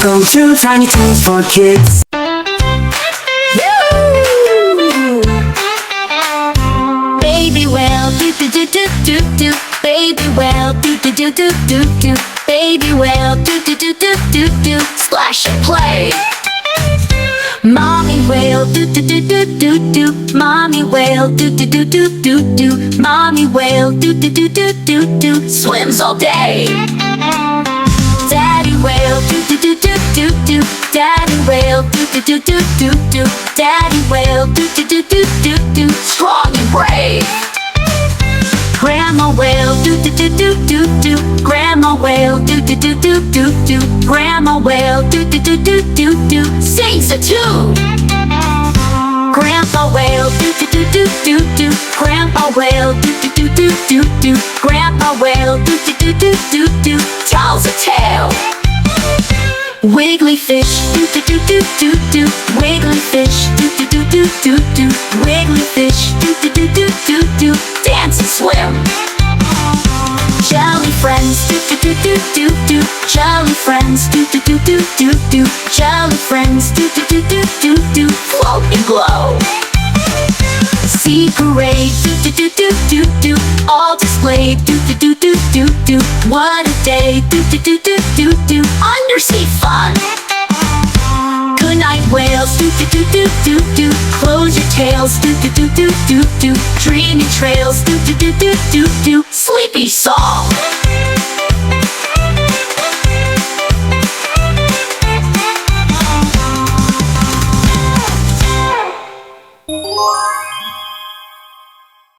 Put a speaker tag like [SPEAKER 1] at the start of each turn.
[SPEAKER 1] Welcome to Tiny Toons for Kids.
[SPEAKER 2] Baby whale, do do do do do do. Baby whale, do do do do do do. Baby whale, do do do do do do. Splash and play. Mommy whale, do do do do do do. Mommy whale, do do do do do do. Mommy whale, do do do do do do. Swims all day. Daddy whale, do do do do do do. Daddy whale, do do do do do do. Daddy whale, do do do do do do. Strong and brave. Grandma whale, do do do do do do. Grandma whale, do do do do do do. Grandma whale, do do do do do do. Sings a tune. Grandpa whale, do do do do do do. Grandpa whale, do do do do do do. Grandpa whale, do do do do do do. Tells a tale. Wiggly fish, do do do do do do. Wiggly fish, do do do do do do. Wiggly fish, do do do do do do. Dance and swim. Jelly friends, do do do do do do. Jelly friends, do do do do do do. Jelly friends, do do do do do do. Float and glow. Sea parade, do do do do do do. All displayed, do do do do do do. What a day, do do do do do do. Undersea fun. Good night whales, do do do do do do. Close your tails, do do do do do do. Dreamy trails, do do do do do do. Sleepy song.